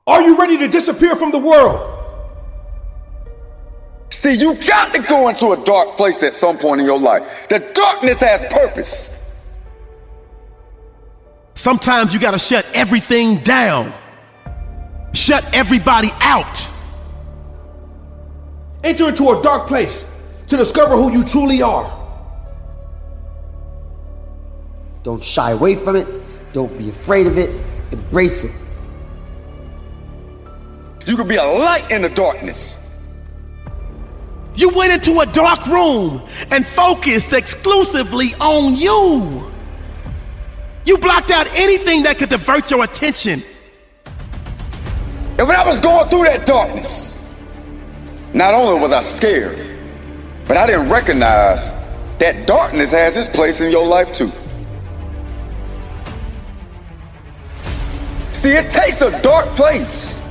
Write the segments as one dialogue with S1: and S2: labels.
S1: Are you ready to disappear from the world?
S2: See, you got to go into a dark place at some point in your life. The darkness has purpose.
S3: Sometimes you gotta shut everything down. Shut everybody out.
S1: Enter into a dark place to discover who you truly are.
S4: Don't shy away from it. Don't be afraid of it. Embrace it.
S2: You can be a light in the darkness.
S3: You went into a dark room and focused exclusively on you. You blocked out anything that could divert your attention.
S2: And when I was going through that darkness, not only was I scared, but I didn't recognize that darkness has its place in your life too. See, it takes a dark place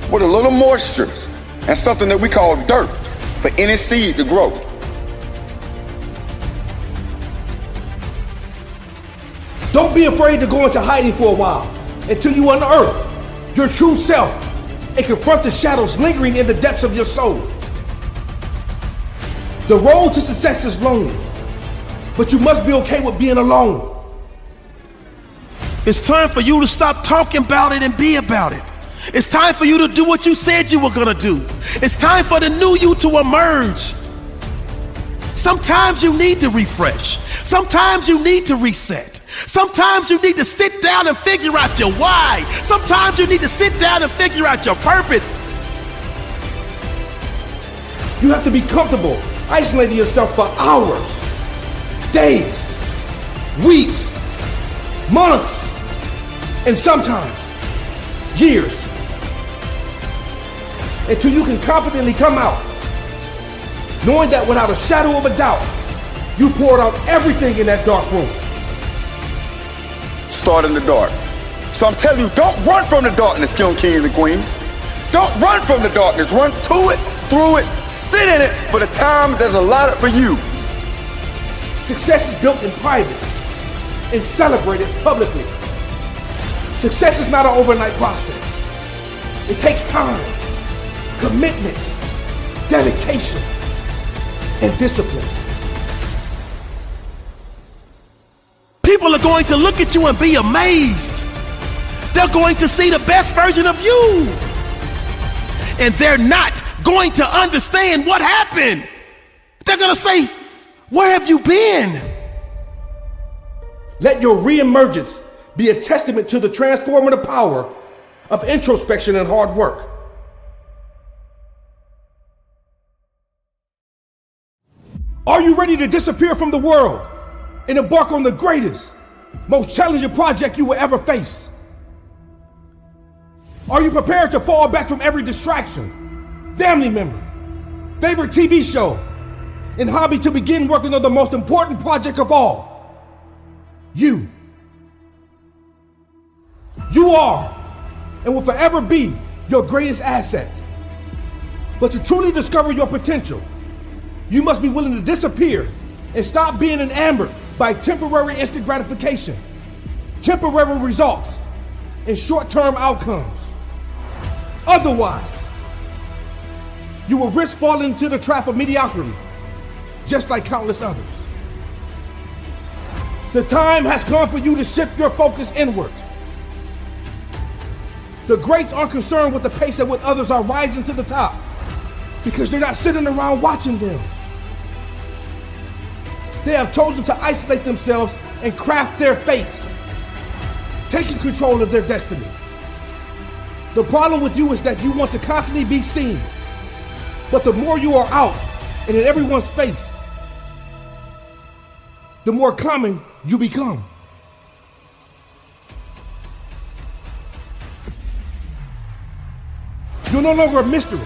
S2: with a little moisture and something that we call dirt for any seed to grow.
S1: Don't be afraid to go into hiding for a while until you unearth your true self and confront the shadows lingering in the depths of your soul. The road to success is lonely, but you must be okay with being alone.
S3: It's time for you to stop talking about it and be about it. It's time for you to do what you said you were gonna do. It's time for the new you to emerge. Sometimes you need to refresh. Sometimes you need to reset. Sometimes you need to sit down and figure out your why. Sometimes you need to sit down and figure out your purpose.
S1: You have to be comfortable isolating yourself for hours, days, weeks, months, and sometimes years, until you can confidently come out, knowing that without a shadow of a doubt, you poured out everything in that dark room.
S2: Start in the dark. So I'm telling you, don't run from the darkness, kings and queens. Don't run from the darkness. Run to it, through it, sit in it for the time that's allotted for you.
S1: Success is built in private and celebrated publicly. Success is not an overnight process. It takes time, commitment, dedication, and discipline.
S3: People are going to look at you and be amazed. They're going to see the best version of you. And they're not going to understand what happened. They're going to say, where have you been?
S1: Let your reemergence be a testament to the transformative power of introspection and hard work. Are you ready to disappear from the world and embark on the greatest, most challenging project you will ever face? Are you prepared to fall back from every distraction, family member, favorite TV show, and hobby to begin working on the most important project of all? You. You are and will forever be your greatest asset. But to truly discover your potential, you must be willing to disappear and stop being enamored by temporary instant gratification, temporary results, and short-term outcomes. Otherwise, you will risk falling into the trap of mediocrity, just like countless others. The time has come for you to shift your focus inward. The greats aren't concerned with the pace at which others are rising to the top, because they're not sitting around watching them. They have chosen to isolate themselves and craft their fate, taking control of their destiny. The problem with you is that you want to constantly be seen, but the more you are out and in everyone's face, the more common you become. You're no longer a mystery,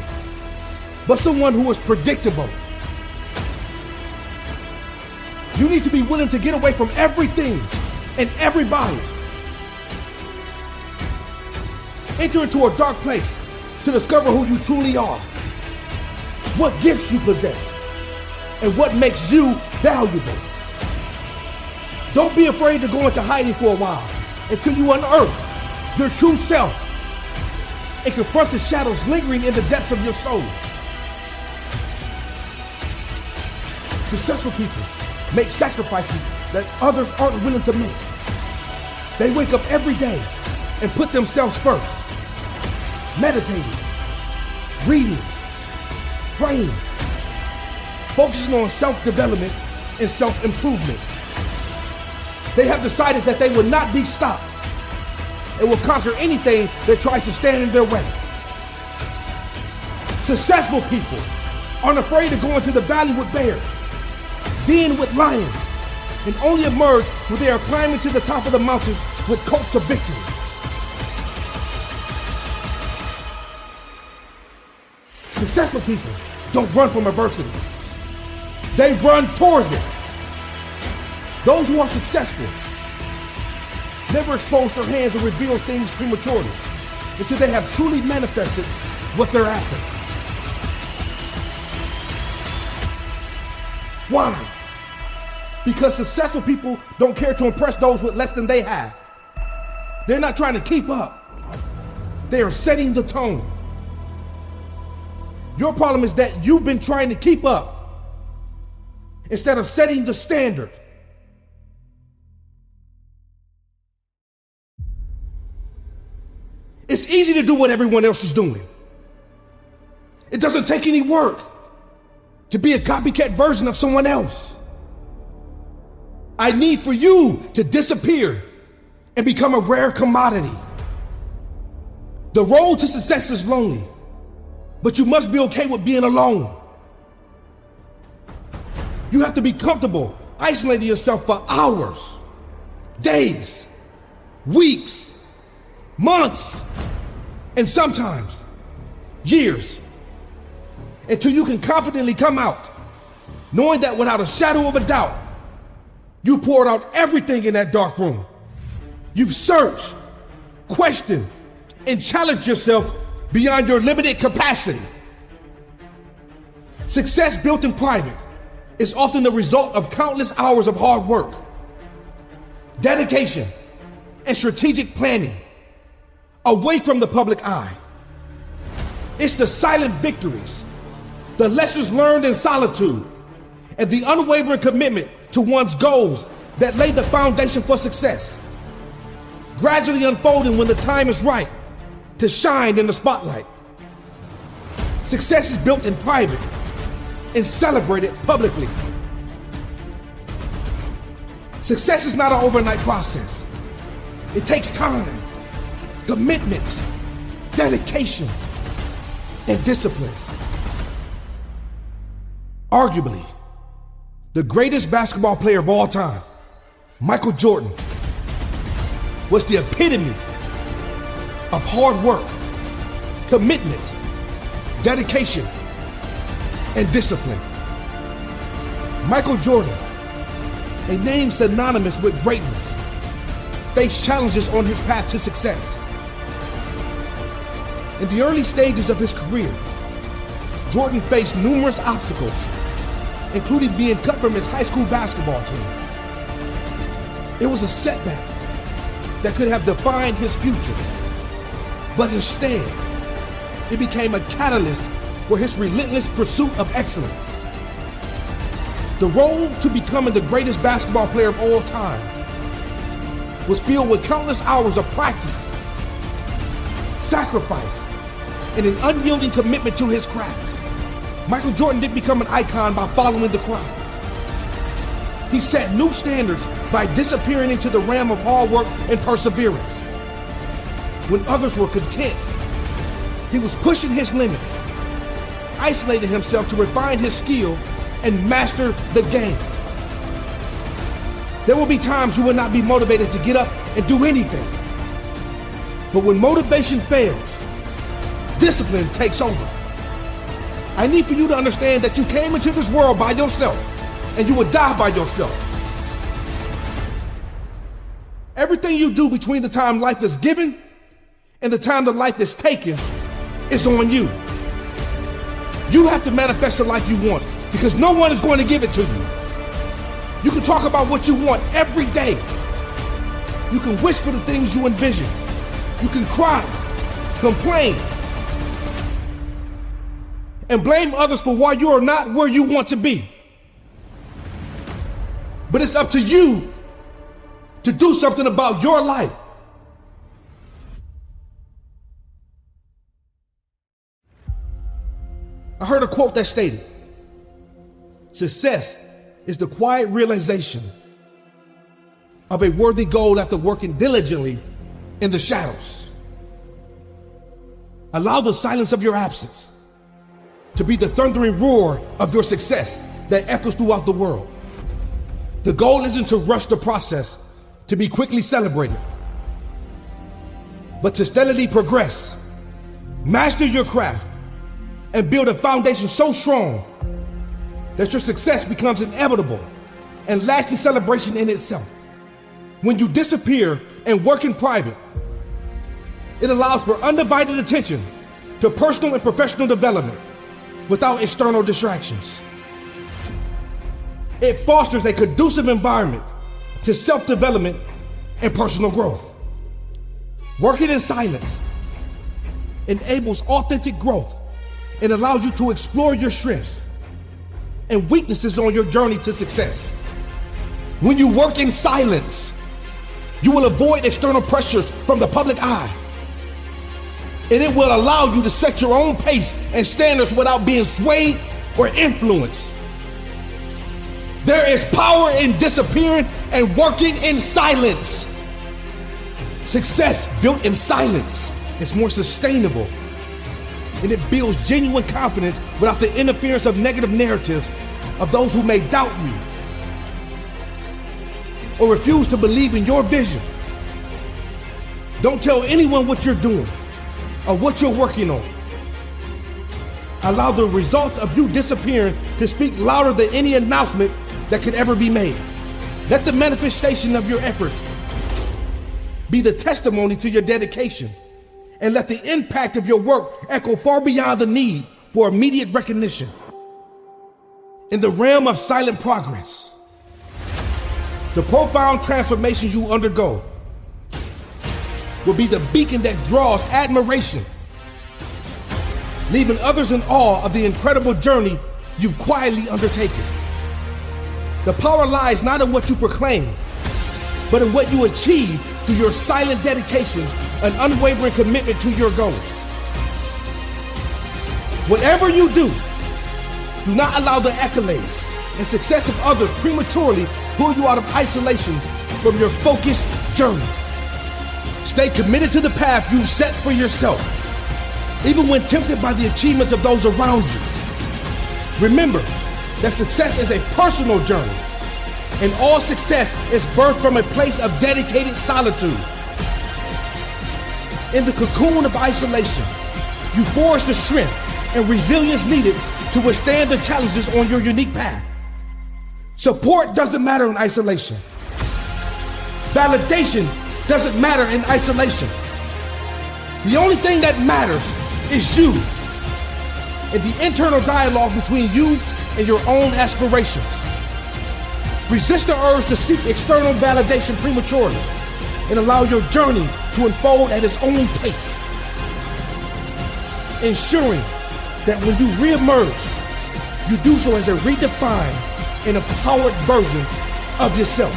S1: but someone who is predictable. You need to be willing to get away from everything and everybody. Enter into a dark place to discover who you truly are, what gifts you possess, and what makes you valuable. Don't be afraid to go into hiding for a while until you unearth your true self and confront the shadows lingering in the depths of your soul. Successful people make sacrifices that others aren't willing to make. They wake up every day and put themselves first, meditating, reading, praying, focusing on self-development and self-improvement. They have decided that they will not be stopped and will conquer anything that tries to stand in their way. Successful people aren't afraid to go into the valley with bears, den with lions, and only emerge when they are climbing to the top of the mountain with coats of victory. Successful people don't run from adversity. They run towards it. Those who are successful never expose their hands or reveal things prematurely until they have truly manifested what they're after. Why? Because successful people don't care to impress those with less than they have. They're not trying to keep up. They are setting the tone. Your problem is that you've been trying to keep up instead of setting the standard. It's easy to do what everyone else is doing. It doesn't take any work to be a copycat version of someone else. I need for you to disappear and become a rare commodity. The road to success is lonely, but you must be okay with being alone. You have to be comfortable isolating yourself for hours, days, weeks, months, and sometimes years, until you can confidently come out, knowing that without a shadow of a doubt, you poured out everything in that dark room. You've searched, questioned, and challenged yourself beyond your limited capacity. Success built in private is often the result of countless hours of hard work, dedication, and strategic planning away from the public eye. It's the silent victories, the lessons learned in solitude, and the unwavering commitment to one's goals that lay the foundation for success, gradually unfolding when the time is right to shine in the spotlight. Success is built in private and celebrated publicly. Success is not an overnight process. It takes time, commitment, dedication, and discipline. Arguably, the greatest basketball player of all time, Michael Jordan, was the epitome of hard work, commitment, dedication, and discipline. Michael Jordan, a name synonymous with greatness, faced challenges on his path to success. In the early stages of his career, Jordan faced numerous obstacles, including being cut from his high school basketball team. It was a setback that could have defined his future, but instead, it became a catalyst for his relentless pursuit of excellence. The road to becoming the greatest basketball player of all time was filled with countless hours of practice, sacrifice, and an unyielding commitment to his craft. Michael Jordan didn't become an icon by following the crowd. He set new standards by disappearing into the realm of hard work and perseverance. When others were content, he was pushing his limits, isolating himself to refine his skill and master the game. There will be times you will not be motivated to get up and do anything. But when motivation fails, discipline takes over. I need for you to understand that you came into this world by yourself and you will die by yourself. Everything you do between the time life is given and the time that life is taken is on you. You have to manifest the life you want because no one is going to give it to you. You can talk about what you want every day. You can wish for the things you envision. You can cry, complain, and blame others for why you are not where you want to be. But it's up to you to do something about your life. I heard a quote that stated, "Success is the quiet realization of a worthy goal after working diligently in the shadows." Allow the silence of your absence to be the thundering roar of your success that echoes throughout the world. The goal isn't to rush the process to be quickly celebrated, but to steadily progress, master your craft, and build a foundation so strong that your success becomes inevitable and lasting celebration in itself. When you disappear and work in private, it allows for undivided attention to personal and professional development without external distractions. It fosters a conducive environment to self-development and personal growth. Working in silence enables authentic growth and allows you to explore your strengths and weaknesses on your journey to success. When you work in silence, you will avoid external pressures from the public eye, and it will allow you to set your own pace and standards without being swayed or influenced. There is power in disappearing and working in silence. Success built in silence is more sustainable, and it builds genuine confidence without the interference of negative narratives of those who may doubt you or refuse to believe in your vision. Don't tell anyone what you're doing or what you're working on. Allow the results of you disappearing to speak louder than any announcement that could ever be made. Let the manifestation of your efforts be the testimony to your dedication, and let the impact of your work echo far beyond the need for immediate recognition. In the realm of silent progress, the profound transformation you undergo will be the beacon that draws admiration, leaving others in awe of the incredible journey you've quietly undertaken. The power lies not in what you proclaim, but in what you achieve through your silent dedication and unwavering commitment to your goals. Whatever you do not allow the accolades and success of others prematurely pull you out of isolation from your focused journey. Stay committed to the path you've set for yourself, even when tempted by the achievements of those around you. Remember that success is a personal journey, and all success is birthed from a place of dedicated solitude. In the cocoon of isolation, you forge the strength and resilience needed to withstand the challenges on your unique path. Support doesn't matter in isolation. Validation doesn't matter in isolation. The only thing that matters is you and the internal dialogue between you and your own aspirations. Resist the urge to seek external validation prematurely and allow your journey to unfold at its own pace, ensuring that when you reemerge, you do so as a redefined and empowered version of yourself.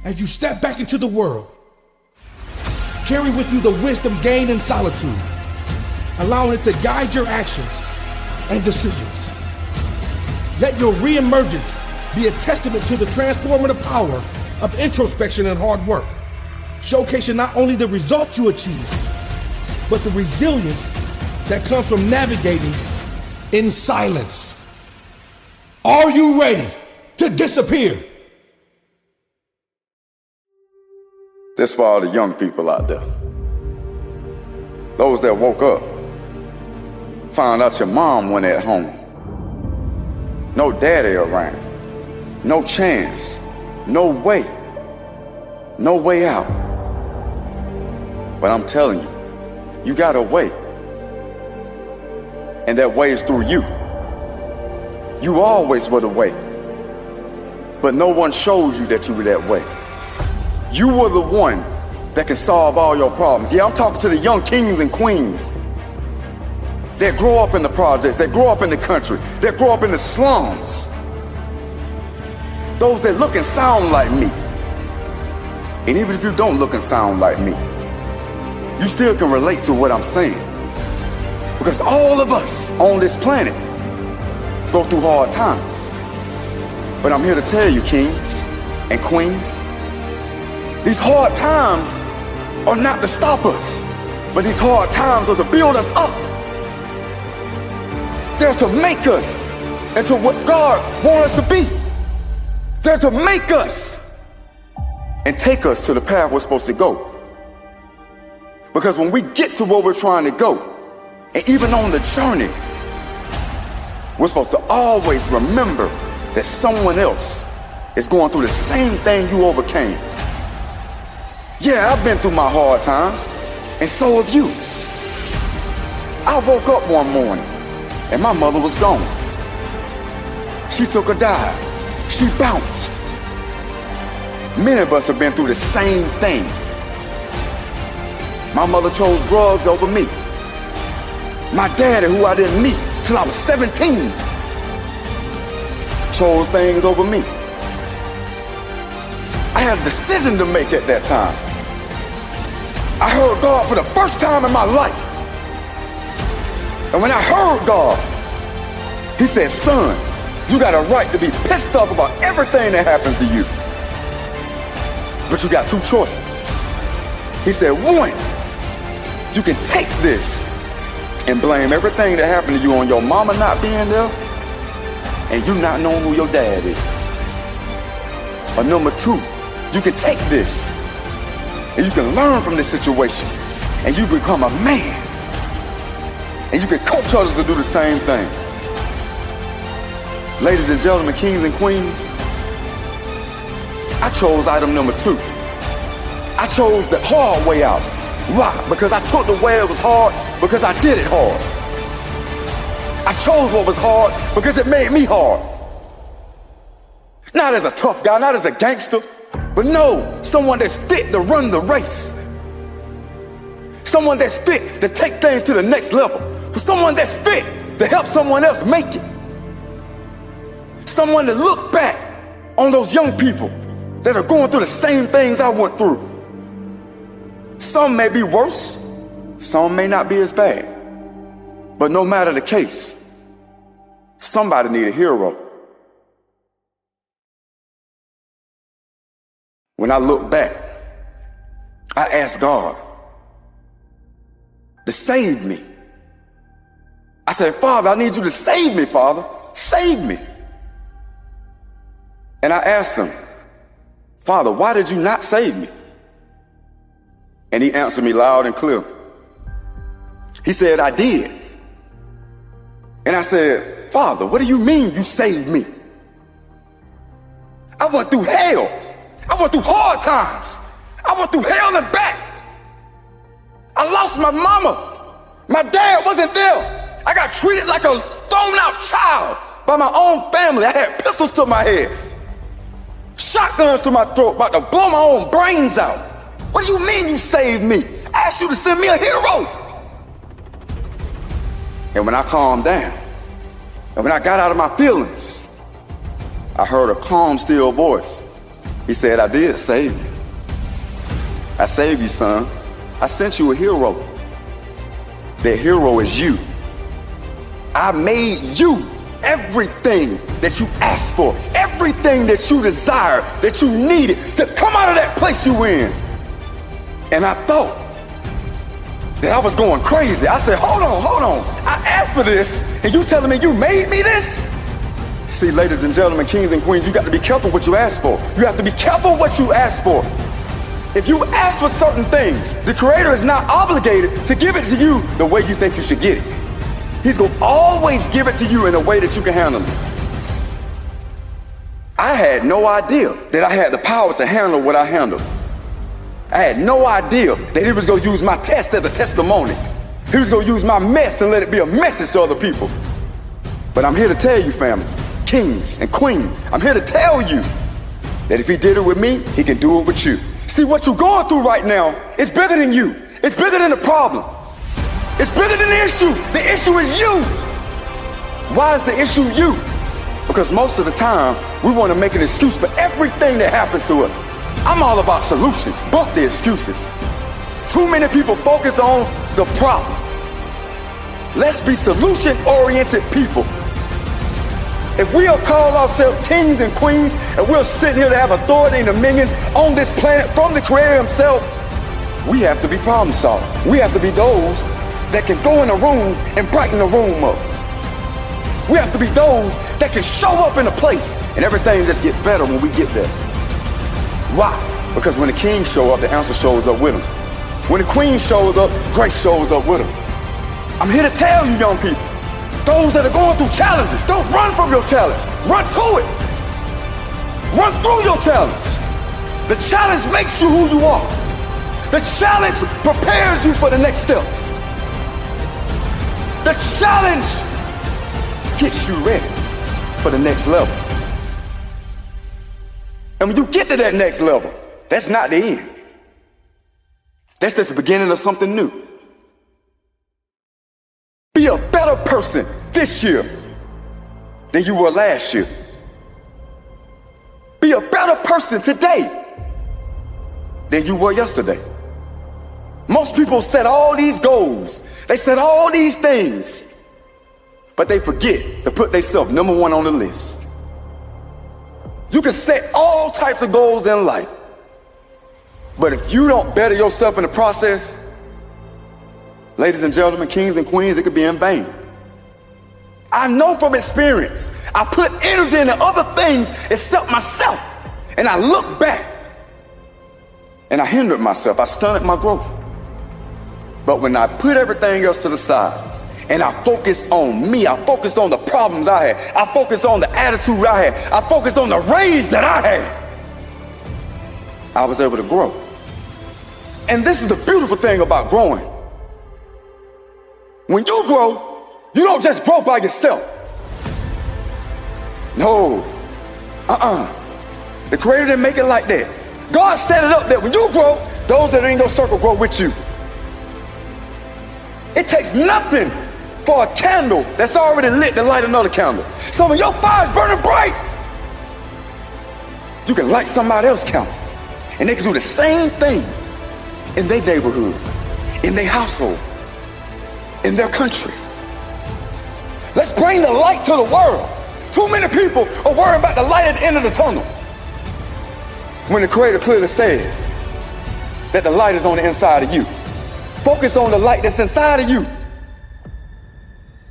S1: As you step back into the world, carry with you the wisdom gained in solitude, allowing it to guide your actions and decisions. Let your reemergence be a testament to the transformative power of introspection and hard work, showcasing not only the results you achieve, but the resilience that comes from navigating in silence. Are you ready to disappear?
S2: This for all the young people out there. Those that woke up, found out your mom went at home. No daddy around. No chance. No way. No way out. But I'm telling you, you got a way. And that way is through you. You always were the way. But no one showed you that you were that way. You were the one that can solve all your problems. Yeah, I'm talking to the young kings and queens that grow up in the projects, that grow up in the country, that grow up in the slums. Those that look and sound like me. And even if you don't look and sound like me, you still can relate to what I'm saying. Because all of us on this planet go through hard times. But I'm here to tell you, kings and queens, these hard times are not to stop us, but these hard times are to build us up. They're to make us into what God wants us to be. They're to make us and take us to the path we're supposed to go. Because when we get to where we're trying to go, and even on the journey, we're supposed to always remember that someone else is going through the same thing you overcame. Yeah, I've been through my hard times, and so have you. I woke up one morning, and my mother was gone. She took a dive. She bounced. Many of us have been through the same thing. My mother chose drugs over me. My daddy, who I didn't meet till I was 17, chose things over me. I had a decision to make at that time. I heard God for the first time in my life. And when I heard God, he said, son, you got a right to be pissed off about everything that happens to you. But you got two choices. He said, one, you can take this and blame everything that happened to you on your mama not being there and you not knowing who your dad is. Or number two, you can take this and you can learn from this situation and you become a man and you can coach others to do the same thing. Ladies and gentlemen, kings and queens, I chose item number two. I chose the hard way out. Why? Because I took the way it was hard because I did it hard. I chose what was hard because it made me hard. Not as a tough guy, not as a gangster, but no, someone that's fit to run the race. Someone that's fit to take things to the next level. For someone that's fit to help someone else make it. Someone to look back on those young people that are going through the same things I went through. Some may be worse, some may not be as bad. But no matter the case, somebody need a hero. When I look back, I ask God to save me. I said, Father, I need you to save me, Father. Save me. And I asked him, Father, why did you not save me? And he answered me loud and clear. He said, I did. And I said, Father, what do you mean you saved me? I went through hell. I went through hard times. I went through hell and back. I lost my mama. My dad wasn't there. I got treated like a thrown out child by my own family. I had pistols to my head, shotguns to my throat, about to blow my own brains out. What do you mean you saved me? I asked you to send me a hero. And when I calmed down, and when I got out of my feelings, I heard a calm, still voice. He said, I did save you. I saved you, son. I sent you a hero. That hero is you. I made you everything that you asked for, everything that you desired, that you needed to come out of that place you in. And I thought that I was going crazy. I said, hold on. I asked for this, and you telling me you made me this? See, ladies and gentlemen, kings and queens, you got to be careful what you ask for. You have to be careful what you ask for. If you ask for certain things, the Creator is not obligated to give it to you the way you think you should get it. He's going to always give it to you in a way that you can handle it. I had no idea that I had the power to handle what I handled. I had no idea that he was going to use my test as a testimony. He was going to use my mess and let it be a message to other people. But I'm here to tell you, family, kings and queens, I'm here to tell you that if he did it with me, he can do it with you. See, what you're going through right now is bigger than you. It's bigger than the problem. It's bigger than the issue. The issue is you. Why is the issue you? Because most of the time, we want to make an excuse for everything that happens to us. I'm all about solutions, bump the excuses. Too many people focus on the problem. Let's be solution-oriented people. If we'll call ourselves kings and queens and we'll sit here to have authority and dominion on this planet from the Creator himself, we have to be problem solvers. We have to be those that can go in a room and brighten the room up. We have to be those that can show up in a place and everything just get better when we get there. Why? Because when the king shows up, the answer shows up with him. When the queen shows up, grace shows up with him. I'm here to tell you, young people, those that are going through challenges, don't run from your challenge. Run to it. Run through your challenge. The challenge makes you who you are. The challenge prepares you for the next steps. The challenge gets you ready for the next level. And when you get to that next level, that's not the end. That's just the beginning of something new. Be a better person this year than you were last year. Be a better person today than you were yesterday. Most people set all these goals. They set all these things, but they forget to put themselves number one on the list. You can set all types of goals in life, but if you don't better yourself in the process, ladies and gentlemen, kings and queens, it could be in vain. I know from experience, I put energy into other things except myself, and I look back and I hindered myself. I stunted my growth. But when I put everything else to the side and I focused on me, I focused on the problems I had, I focused on the attitude I had, I focused on the rage that I had, I was able to grow. And this is the beautiful thing about growing. When you grow, you don't just grow by yourself. No. The Creator didn't make it like that. God set it up that when you grow, those that are in your circle grow with you. It takes nothing for a candle that's already lit to light another candle. So when your fire's burning bright, you can light somebody else's candle. And they can do the same thing in their neighborhood, in their household, in their country. Let's bring the light to the world. Too many people are worried about the light at the end of the tunnel, when the Creator clearly says that the light is on the inside of you. Focus on the light that's inside of you.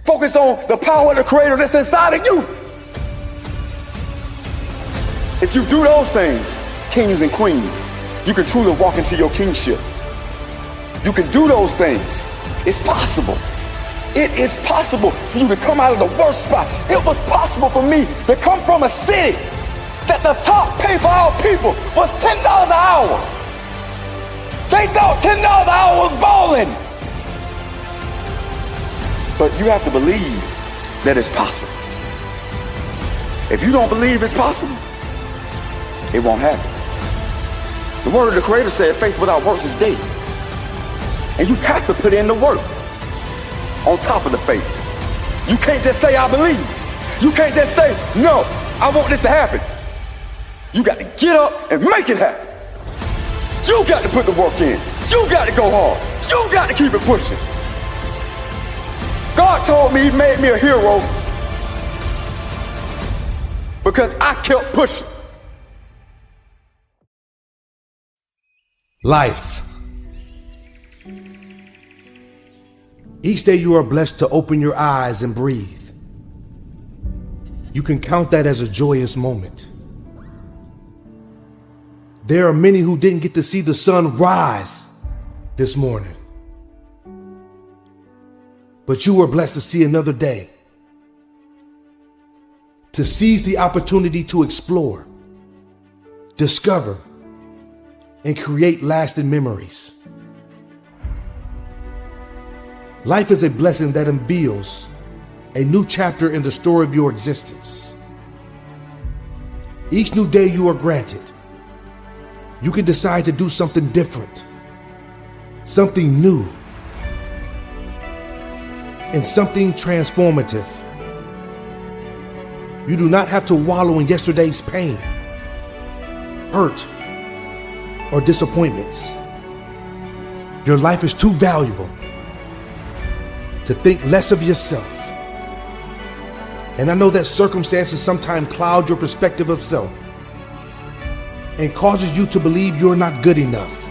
S2: Focus on the power of the Creator that's inside of you. If you do those things, kings and queens, you can truly walk into your kingship. You can do those things. It's possible. It is possible for you to come out of the worst spot. It was possible for me to come from a city that the top pay for our people was $10 an hour. They thought $10 an hour was balling. But you have to believe that it's possible. If you don't believe it's possible, it won't happen. The word of the Creator said faith without works is dead. And you have to put in the work on top of the faith. You can't just say, I believe. You can't just say, no, I want this to happen. You got to get up and make it happen. You got to put the work in. You got to go hard. You got to keep it pushing. God told me He made me a hero because I kept pushing.
S1: Life. Each day you are blessed to open your eyes and breathe. You can count that as a joyous moment. There are many who didn't get to see the sun rise this morning. But you were blessed to see another day, to seize the opportunity to explore, discover, and create lasting memories. Life is a blessing that unveils a new chapter in the story of your existence. Each new day you are granted, you can decide to do something different, something new. in something transformative. You do not have to wallow in yesterday's pain, hurt, or disappointments. Your life is too valuable to think less of yourself. And I know that circumstances sometimes cloud your perspective of self and causes you to believe you're not good enough,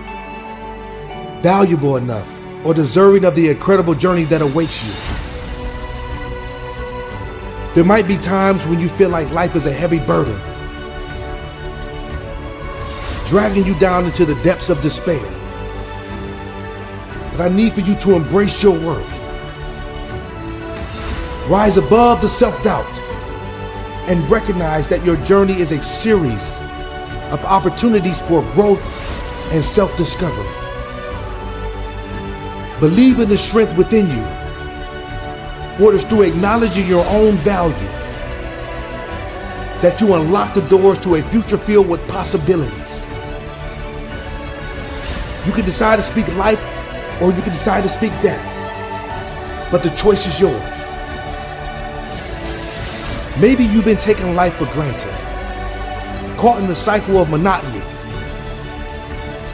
S1: valuable enough, or deserving of the incredible journey that awaits you. There might be times when you feel like life is a heavy burden, dragging you down into the depths of despair. But I need for you to embrace your worth. Rise above the self-doubt and recognize that your journey is a series of opportunities for growth and self-discovery. Believe in the strength within you, for it is through acknowledging your own value that you unlock the doors to a future filled with possibilities. You can decide to speak life or you can decide to speak death, but the choice is yours. Maybe you've been taking life for granted, caught in the cycle of monotony,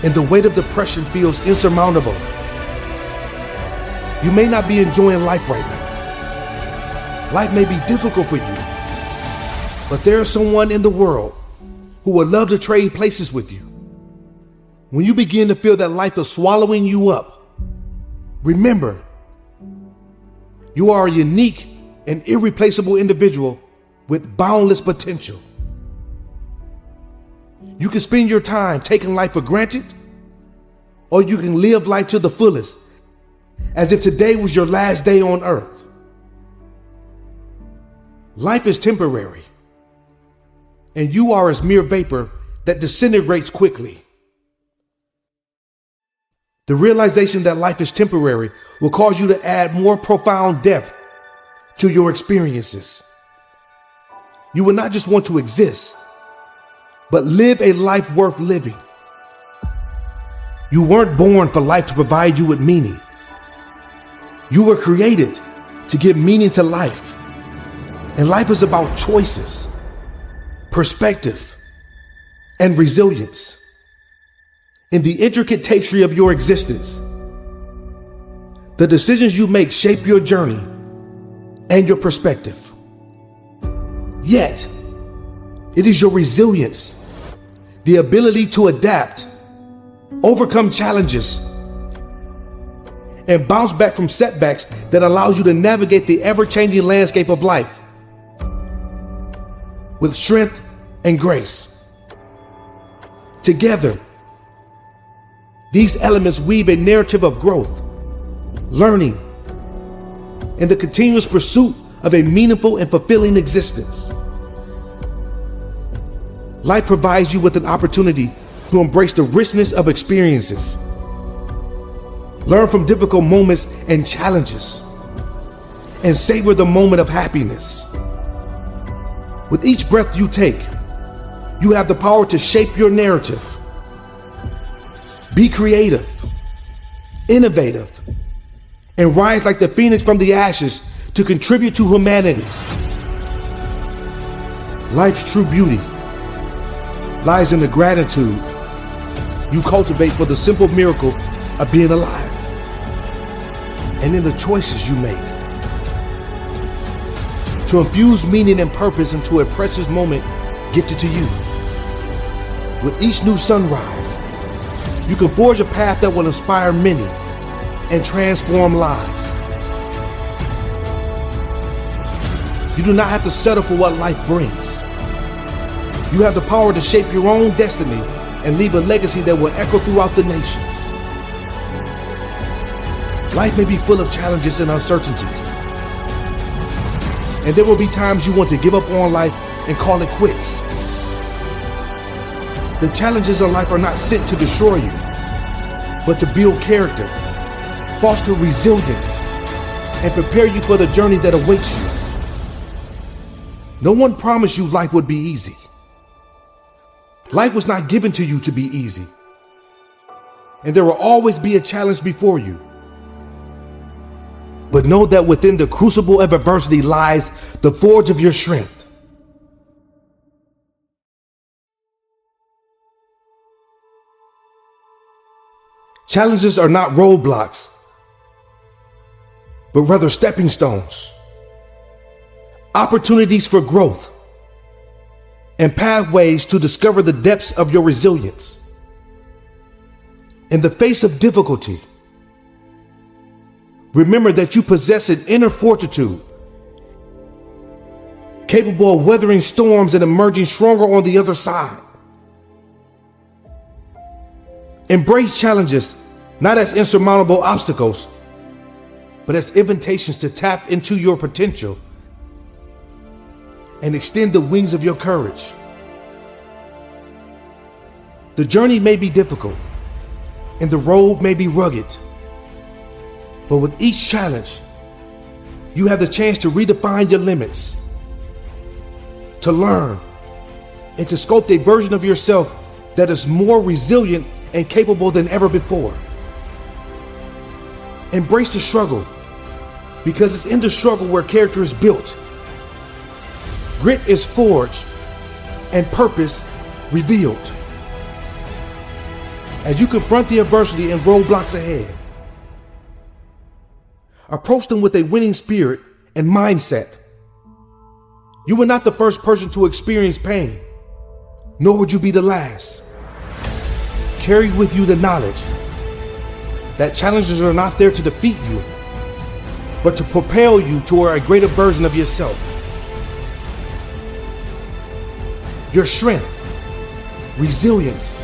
S1: and the weight of depression feels insurmountable. You may not be enjoying life right now. Life may be difficult for you, but there is someone in the world who would love to trade places with you. When you begin to feel that life is swallowing you up, remember, you are a unique and irreplaceable individual with boundless potential. You can spend your time taking life for granted, or you can live life to the fullest, as if today was your last day on earth. Life is temporary, and you are as mere vapor that disintegrates quickly. The realization that life is temporary will cause you to add more profound depth to your experiences. You will not just want to exist, but live a life worth living. You weren't born for life to provide you with meaning. You were created to give meaning to life. And life is about choices, perspective, and resilience. In the intricate tapestry of your existence, the decisions you make shape your journey and your perspective. Yet, it is your resilience, the ability to adapt, overcome challenges, and bounce back from setbacks that allows you to navigate the ever-changing landscape of life with strength and grace. Together, these elements weave a narrative of growth, learning, and the continuous pursuit of a meaningful and fulfilling existence. Life provides you with an opportunity to embrace the richness of experiences, learn from difficult moments and challenges, and savor the moment of happiness. With each breath you take, you have the power to shape your narrative. Be creative, innovative, and rise like the phoenix from the ashes to contribute to humanity. Life's true beauty lies in the gratitude you cultivate for the simple miracle of being alive, and in the choices you make to infuse meaning and purpose into a precious moment gifted to you. With each new sunrise, you can forge a path that will inspire many and transform lives. You do not have to settle for what life brings. You have the power to shape your own destiny and leave a legacy that will echo throughout the nations. Life may be full of challenges and uncertainties, and there will be times you want to give up on life and call it quits. The challenges of life are not sent to destroy you, but to build character, foster resilience, and prepare you for the journey that awaits you. No one promised you life would be easy. Life was not given to you to be easy, and there will always be a challenge before you. but know that within the crucible of adversity lies the forge of your strength. Challenges are not roadblocks, but rather stepping stones, opportunities for growth, and pathways to discover the depths of your resilience. In the face of difficulty, remember that you possess an inner fortitude, capable of weathering storms and emerging stronger on the other side. Embrace challenges not as insurmountable obstacles, but as invitations to tap into your potential and extend the wings of your courage. The journey may be difficult and the road may be rugged, but with each challenge, you have the chance to redefine your limits, to learn, and to sculpt a version of yourself that is more resilient and capable than ever before. Embrace the struggle, because it's in the struggle where character is built, grit is forged, and purpose revealed. As you confront the adversity and roadblocks ahead, approach them with a winning spirit and mindset. You are not the first person to experience pain, nor would you be the last. Carry with you the knowledge that challenges are not there to defeat you, but to propel you toward a greater version of yourself. Your strength, resilience,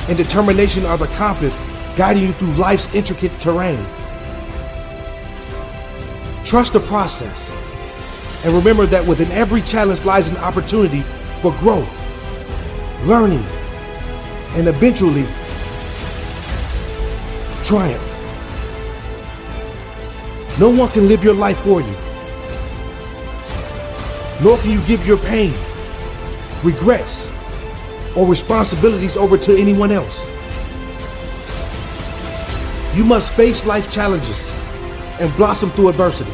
S1: and determination are the compass guiding you through life's intricate terrain. Trust the process, and remember that within every challenge lies an opportunity for growth, learning, and eventually triumph. No one can live your life for you, nor can you give your pain, regrets, or responsibilities over to anyone else. You must face life challenges and blossom through adversity.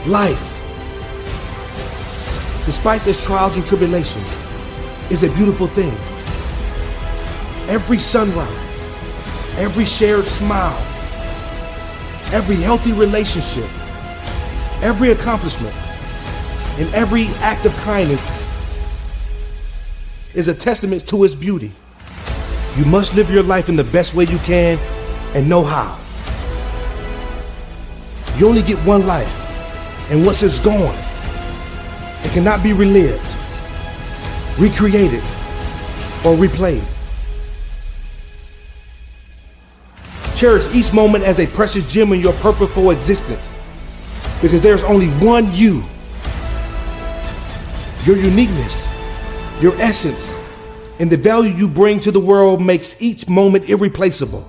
S1: Life, despite its trials and tribulations, is a beautiful thing. Every sunrise, every shared smile, every healthy relationship, every accomplishment, and every act of kindness is a testament to its beauty. You must live your life in the best way you can and know how. You only get one life, and once it's gone, it cannot be relived, recreated, or replayed. Cherish each moment as a precious gem in your purposeful existence, because there's only one you. Your uniqueness, your essence, and the value you bring to the world makes each moment irreplaceable.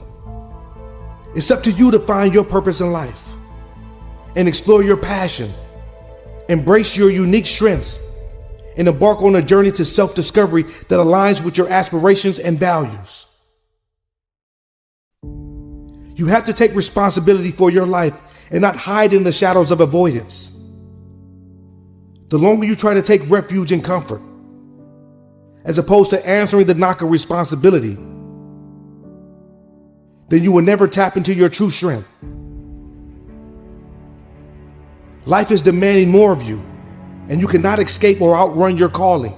S1: It's up to you to find your purpose in life and explore your passion, embrace your unique strengths, and embark on a journey to self-discovery that aligns with your aspirations and values. You have to take responsibility for your life and not hide in the shadows of avoidance. The longer you try to take refuge in comfort, as opposed to answering the knock of responsibility, then you will never tap into your true strength. Life is demanding more of you, and you cannot escape or outrun your calling.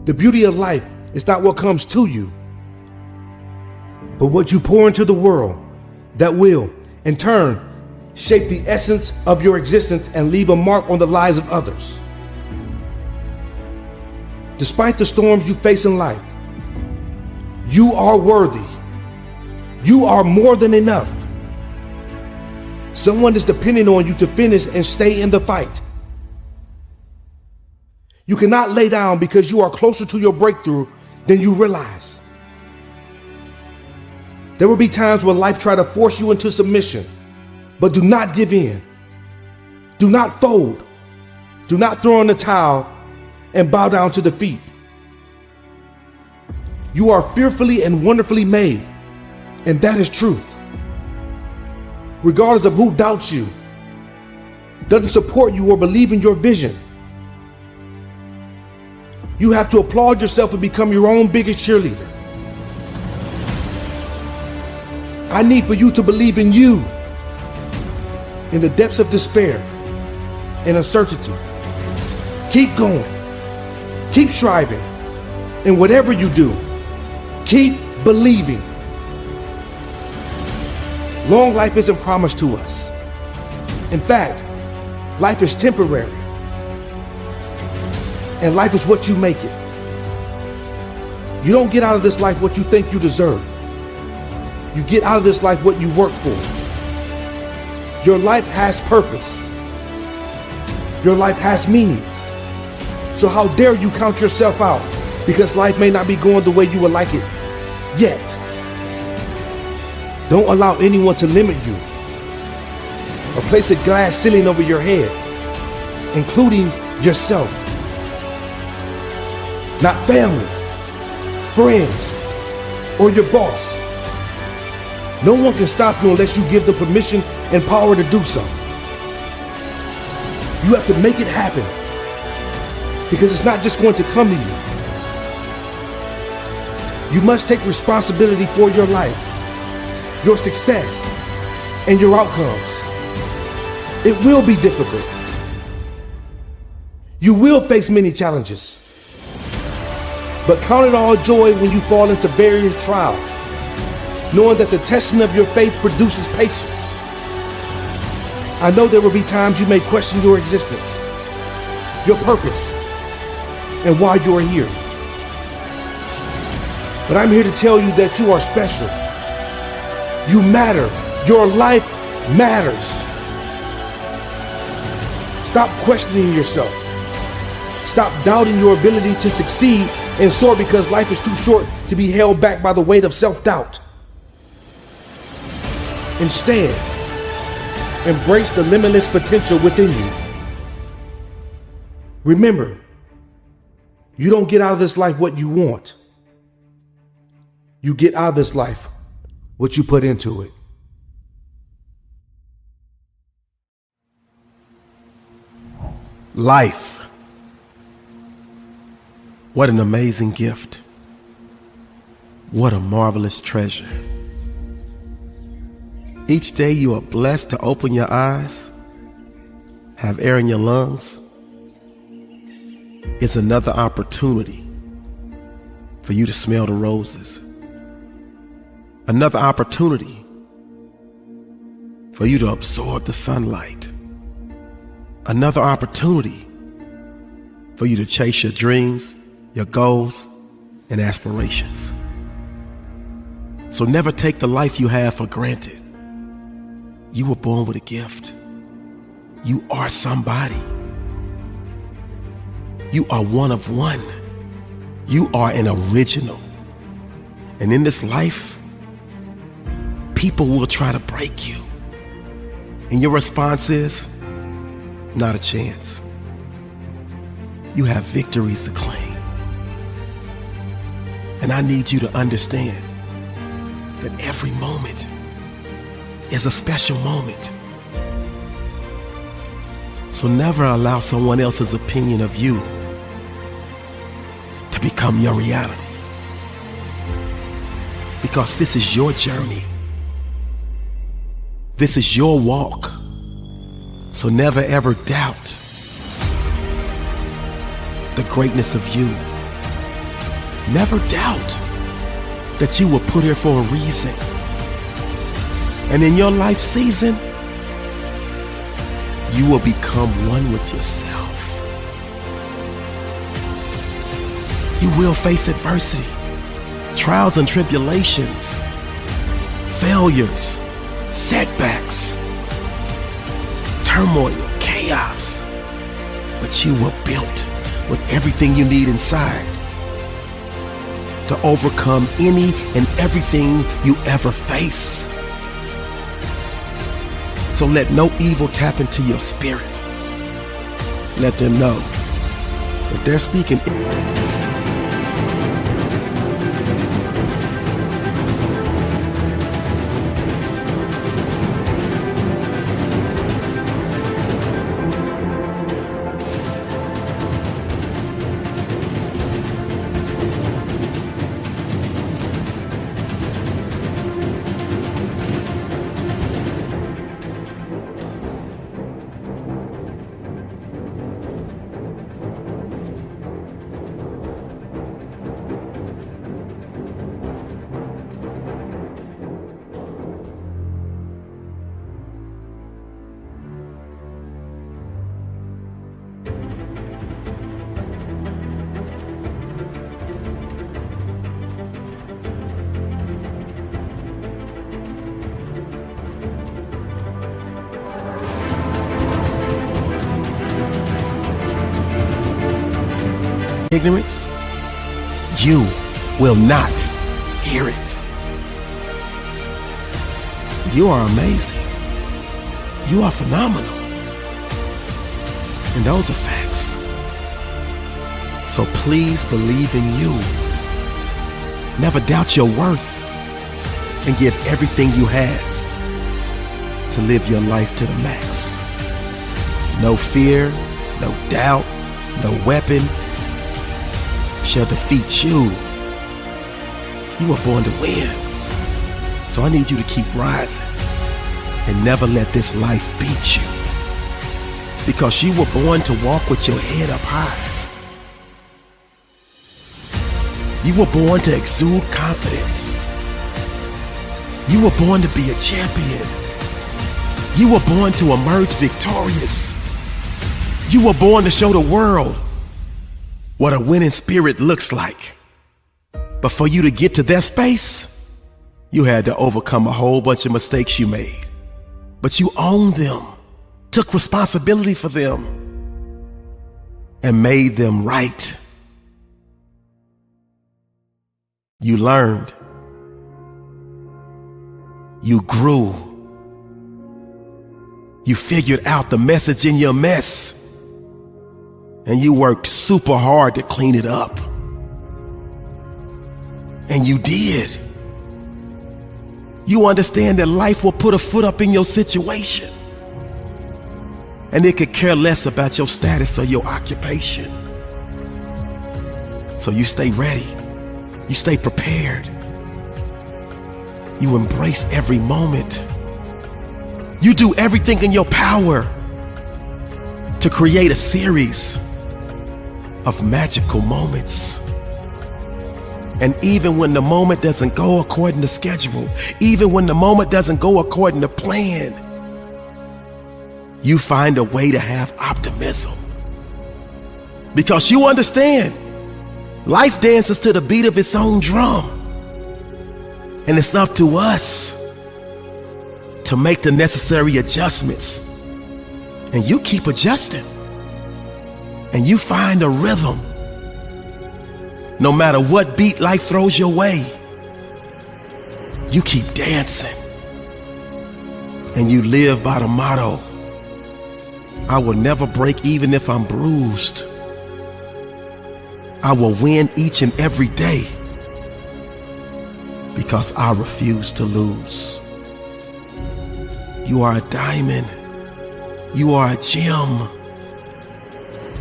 S1: The beauty of life is not what comes to you, but what you pour into the world that will, in turn, shape the essence of your existence and leave a mark on the lives of others. Despite the storms you face in life, you are worthy. You are more than enough. Someone is depending on you to finish and stay in the fight. You cannot lay down because you are closer to your breakthrough than you realize. There will be times when life tries to force you into submission, but do not give in. Do not fold. Do not throw in the towel and bow down to defeat. You are fearfully and wonderfully made, and that is truth. regardless of who doubts you, doesn't support you or believe in your vision. You have to applaud yourself and become your own biggest cheerleader. I need for you to believe in you. In the depths of despair and uncertainty, keep going. Keep striving. And whatever you do, keep believing. Long life isn't promised to us. In fact, life is temporary. And life is what you make it. You don't get out of this life what you think you deserve. You get out of this life what you work for. Your life has purpose. Your life has meaning. So how dare you count yourself out because life may not be going the way you would like it yet. Don't allow anyone to limit you or place a glass ceiling over your head, including yourself. Not family, friends, or your boss. No one can stop you unless you give them permission and power to do so. You have to make it happen because it's not just going to come to you. You must take responsibility for your life, your success, and your outcomes. It will be difficult. You will face many challenges. But count it all joy when you fall into various trials, knowing that the testing of your faith produces patience. I know there will be times you may question your existence, your purpose, and why you are here. But I'm here to tell you that you are special. You matter. Your life matters. Stop questioning yourself. Stop doubting your ability to succeed and soar because life is too short to be held back by the weight of self-doubt. Instead, embrace the limitless potential within you. Remember, you don't get out of this life what you want. You get out of this life what you put into it.
S3: Life. What an amazing gift. What a marvelous treasure. Each day you are blessed to open your eyes, have air in your lungs. It's another opportunity for you to smell the roses. Another opportunity for you to absorb the sunlight. Another opportunity for you to chase your dreams, your goals, and aspirations. So never take the life you have for granted. You were born with a gift. You are somebody. You are one of one. You are an original. And in this life, people will try to break you. And your response is, not a chance. You have victories to claim. And I need you to understand that every moment is a special moment. So never allow someone else's opinion of you to become your reality. Because this is your journey. This is your walk. So never ever doubt the greatness of you. Never doubt that you were put here for a reason. And in your life season, you will become one with yourself. You will face adversity, trials and tribulations, failures, setbacks, turmoil, chaos. But you were built with everything you need inside to overcome any and everything you ever face. So let no evil tap into your spirit. Let them know if they're speaking. ignorance, you will not hear it. You are amazing. You are phenomenal. And those are facts. So please believe in you. Never doubt your worth, and give everything you have to live your life to the max. No fear, no doubt, no weapon shall defeat you. You were born to win. So I need you to keep rising and never let this life beat you. Because you were born to walk with your head up high. You were born to exude confidence. You were born to be a champion. You were born to emerge victorious. You were born to show the world what a winning spirit looks like. But for you to get to that space, you had to overcome a whole bunch of mistakes you made. But you owned them, took responsibility for them, and made them right. You learned. You grew. You figured out the message in your mess. And you worked super hard to clean it up. And you did. You understand that life will put a foot up in your situation. And it could care less about your status or your occupation. So you stay ready. You stay prepared. You embrace every moment. You do everything in your power to create a series of magical moments. And even when the moment doesn't go according to schedule, even when the moment doesn't go according to plan, you find a way to have optimism. Because you understand, life dances to the beat of its own drum. And it's up to us to make the necessary adjustments. And you keep adjusting. And you find a rhythm. No matter what beat life throws your way, you keep dancing. And you live by the motto, I will never break even if I'm bruised. I will win each and every day because I refuse to lose. You are a diamond. You are a gem.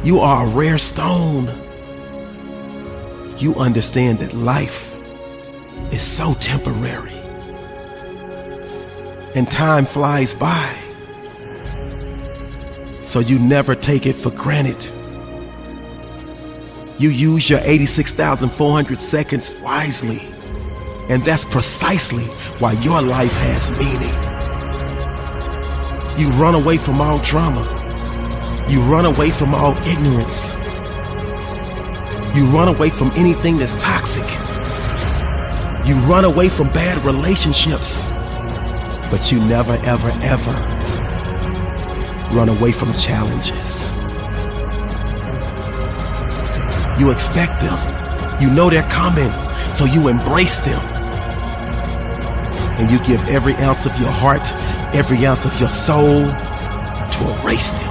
S3: You are a rare stone. You understand that life is so temporary and time flies by. So you never take it for granted. You use your 86,400 seconds wisely. And that's precisely why your life has meaning. You run away from all drama. You run away from all ignorance. You run away from anything that's toxic. You run away from bad relationships. But you never, ever, ever run away from challenges. You expect them. You know they're coming, so you embrace them. And you give every ounce of your heart, every ounce of your soul to erase them.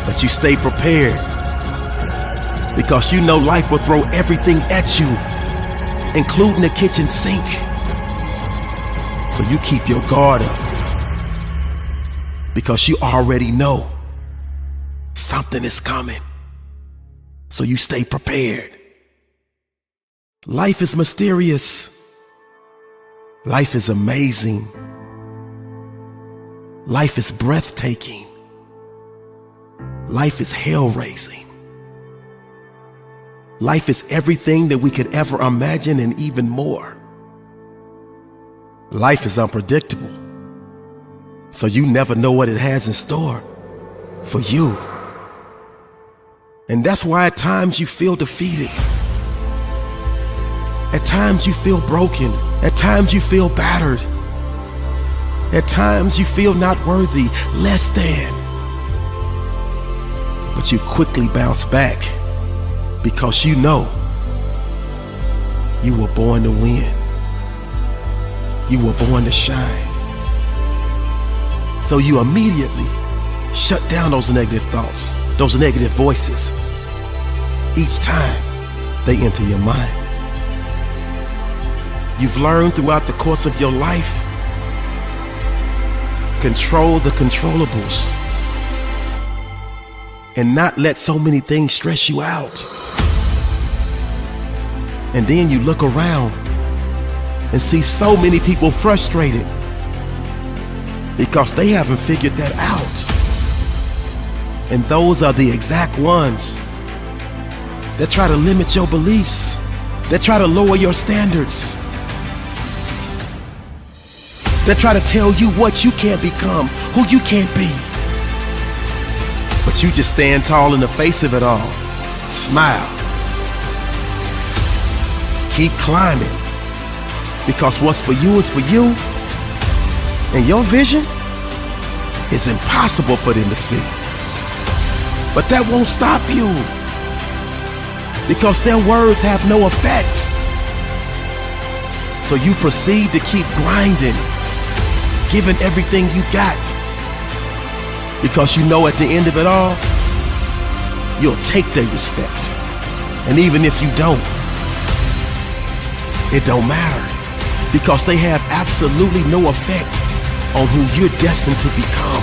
S3: But you stay prepared because you know life will throw everything at you, including the kitchen sink. So you keep your guard up because you already know something is coming. So you stay prepared. Life is mysterious. Life is amazing. Life is breathtaking. Life is hell-raising. Life is everything that we could ever imagine and even more. Life is unpredictable, so you never know what it has in store for you. And that's why at times you feel defeated. At times you feel broken. At times you feel battered. At times you feel not worthy, less than. But you quickly bounce back because you know you were born to win. You were born to shine. So you immediately shut down those negative thoughts, those negative voices, each time they enter your mind. You've learned throughout the course of your life, control the controllables and not let so many things stress you out. And then you look around and see so many people frustrated because they haven't figured that out. And those are the exact ones that try to limit your beliefs, that try to lower your standards, that try to tell you what you can't become, who you can't be. But you just stand tall in the face of it all. Smile. Keep climbing. Because what's for you is for you. And your vision is impossible for them to see. But that won't stop you. Because their words have no effect. So you proceed to keep grinding, giving everything you got. Because you know at the end of it all, you'll take their respect. And even if you don't, it don't matter. Because they have absolutely no effect on who you're destined to become.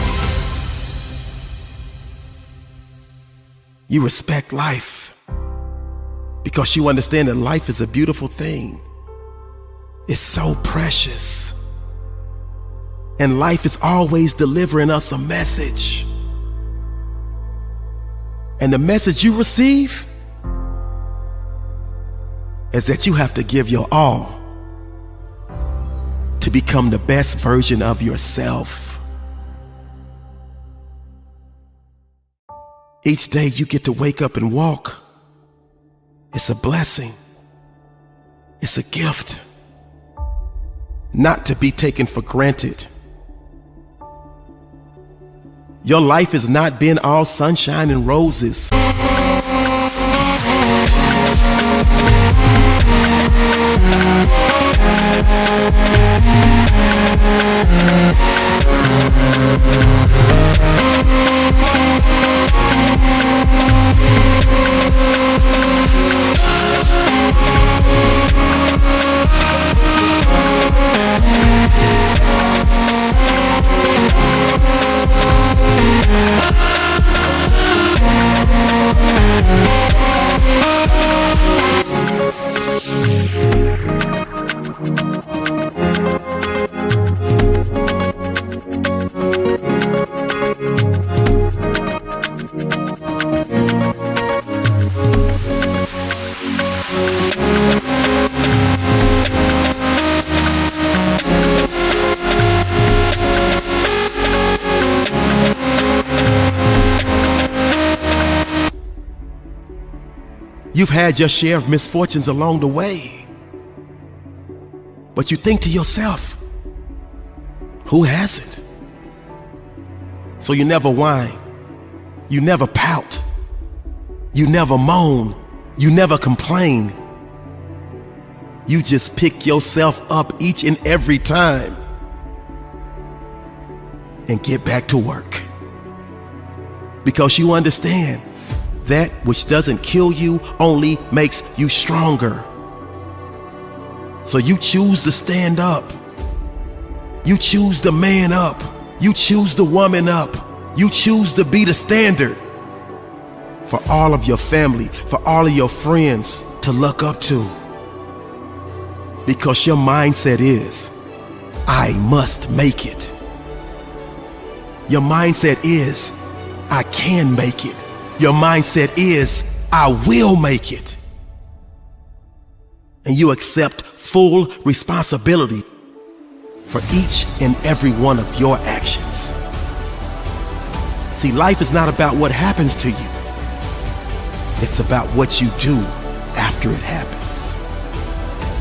S3: You respect life because you understand that life is a beautiful thing. It's so precious. And life is always delivering us a message. And the message you receive is that you have to give your all to become the best version of yourself. Each day you get to wake up and walk. It's a blessing. It's a gift. Not to be taken for granted. Your life has not been all sunshine and roses. You've had your share of misfortunes along the way. But you think to yourself, who hasn't? So you never whine, you never pout, you never moan, you never complain. You just pick yourself up each and every time and get back to work. Because you understand that which doesn't kill you only makes you stronger. So you choose to stand up. You choose to man up. You choose to woman up. You choose to be the standard for all of your family, for all of your friends to look up to. Because your mindset is, I must make it. Your mindset is, I can make it. Your mindset is, I will make it. And you accept full responsibility for each and every one of your actions. See, life is not about what happens to you. It's about what you do after it happens.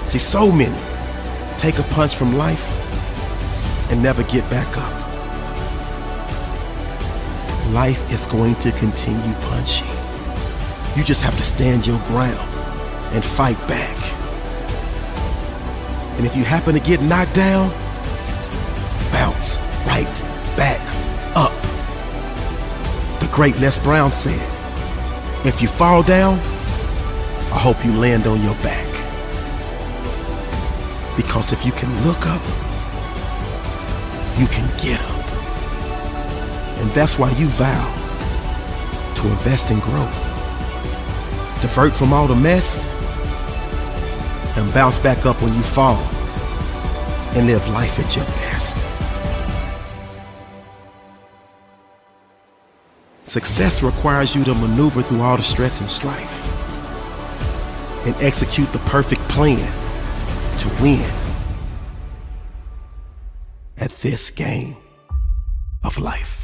S3: See, so many take a punch from life and never get back up. Life is going to continue punching. You just have to stand your ground and fight back. And if you happen to get knocked down, bounce right back up. The great Les Brown said, if you fall down, I hope you land on your back. Because if you can look up, you can get up. And that's why you vow to invest in growth. Divert from all the mess and bounce back up when you fall and live life at your best. Success requires you to maneuver through all the stress and strife and execute the perfect plan to win at this game of life.